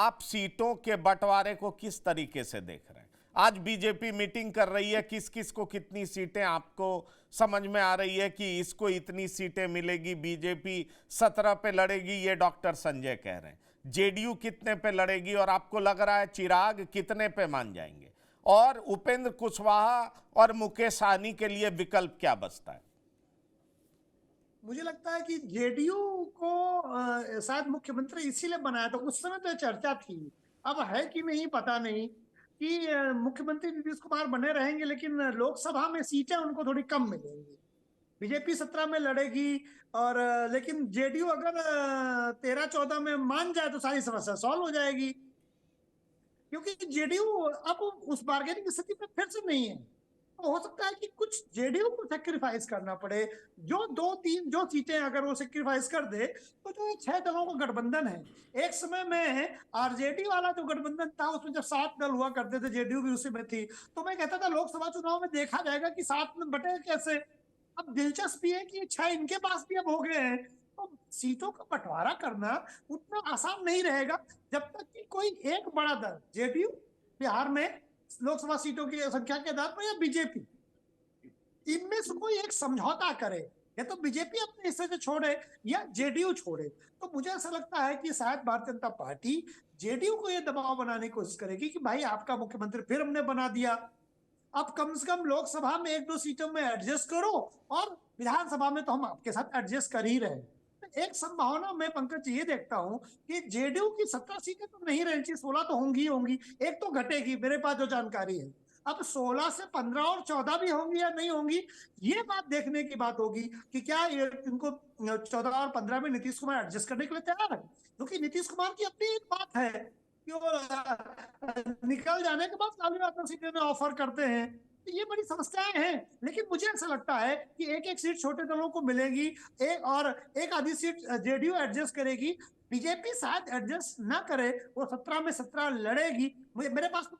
आप सीटों के बंटवारे को किस तरीके से देख रहे हैं? आज बीजेपी मीटिंग कर रही है, किस किस को कितनी सीटें आपको समझ में आ रही है कि इसको इतनी सीटें मिलेगी? बीजेपी 17 पे लड़ेगी, ये डॉक्टर संजय कह रहे हैं। जेडीयू कितने पे लड़ेगी और आपको लग रहा है चिराग कितने पे मान जाएंगे? और उपेंद्र कुशवाहा और मुकेश सहनी के लिए विकल्प क्या बचता है? मुझे लगता है कि जेडीयू को शायद मुख्यमंत्री इसीलिए बनाया था, उस समय तो चर्चा थी। अब है कि नहीं पता नहीं कि मुख्यमंत्री नीतीश कुमार बने रहेंगे, लेकिन लोकसभा में सीटें उनको थोड़ी कम मिलेंगी। बीजेपी 17 में लड़ेगी और लेकिन जेडीयू अगर 13-14 में मान जाए तो सारी समस्या सॉल्व हो जाएगी, क्योंकि जेडीयू अब उस बार्गेनिंग स्थिति में फिर से नहीं है। तो हो सकता है कि कुछ जेडीयू को सेक्रीफाइस करना पड़े। जो 2-3 जो सीटें अगर वो सेक्रीफाइस कर दे तो जो 6 दलों का गठबंधन है, एक समय में आरजेडी वाला जो गठबंधन था उसमें जब 7 दल हुआ करते थे, जेडीयू भी उसी में थी, तो मैं कहता था लोकसभा चुनाव में देखा जाएगा कि 7 में बटे कैसे। अब दिलचस्पी है कि 6 इनके पास भी अब हो गए हैं, तो सीटों का बंटवारा करना उतना आसान नहीं रहेगा जब तक कि कोई एक बड़ा दल, जेडीयू बिहार में लोकसभा सीटों की संख्या के आधार पर, या बीजेपी, इनमें से कोई एक समझौता करे। या तो बीजेपी अपने हिस्से से छोड़े या जेडीयू छोड़े। तो मुझे ऐसा लगता है कि शायद भारतीय जनता पार्टी जेडीयू को यह दबाव बनाने की कोशिश करेगी कि भाई आपका मुख्यमंत्री फिर हमने बना दिया, अब कम से कम लोकसभा में 1-2 सीटों में एडजस्ट करो, और विधानसभा में तो हम आपके साथ एडजस्ट कर ही रहे हैं। तो एक संभावना मैं पंकज ये देखता हूं कि जेडीयू की 17 सीटें तो नहीं रहनी चाहिए, 16 तो होंगी ही होंगी, एक तो घटेगी मेरे पास जो जानकारी है। अब 16 से 15 और 14 भी होंगी या नहीं होंगी, ये बात देखने की बात होगी कि क्या इनको 14 और 15 में नीतीश कुमार एडजस्ट करने के लिए तैयार है। क्योंकि नीतीश कुमार की अपनी एक बात है कि वो निकल जाने के बाद लालू यादव सीटें में ऑफर करते हैं। तो ये बड़ी समस्याएं हैं, लेकिन मुझे ऐसा लगता है कि एक एक सीट छोटे दलों को मिलेगी, एक आधी सीट जेडीयू एडजस्ट करेगी। बीजेपी शायद एडजस्ट ना करे, वो 17 में 17 लड़ेगी। मेरे पास तो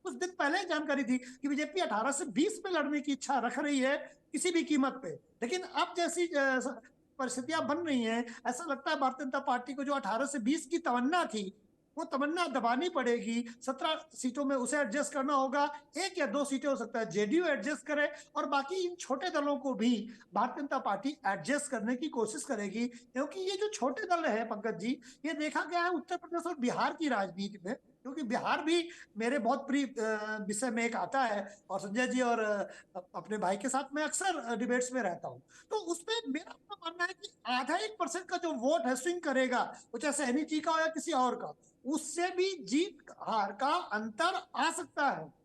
कुछ दिन पहले जानकारी थी कि बीजेपी 18 से 20 में लड़ने की इच्छा रख रही है किसी भी कीमत पे। लेकिन अब जैसी परिस्थितियां बन रही हैं, ऐसा लगता है भारतीय जनता पार्टी को जो 18 से 20 की तमन्ना थी, वो तमन्ना दबानी पड़ेगी। 17 सीटों में उसे एडजस्ट करना होगा। 1 या 2 सीटें हो सकता है जेडीयू एडजस्ट करे, और बाकी इन छोटे दलों को भी भारतीय जनता पार्टी एडजस्ट करने की कोशिश करेगी। क्योंकि ये जो छोटे दल है पंकज जी, ये देखा गया है उत्तर प्रदेश और बिहार की राजनीति में, क्योंकि बिहार भी मेरे बहुत प्रिय विषय में एक आता है, और संजय जी और अपने भाई के साथ मैं अक्सर डिबेट्स में रहता हूं। तो उसमें मेरा अपना मानना है कि आधा 1% का जो वोट है स्विंग करेगा, वो चाहे सहनी जी का हो या किसी और का, उससे भी जीत हार का अंतर आ सकता है।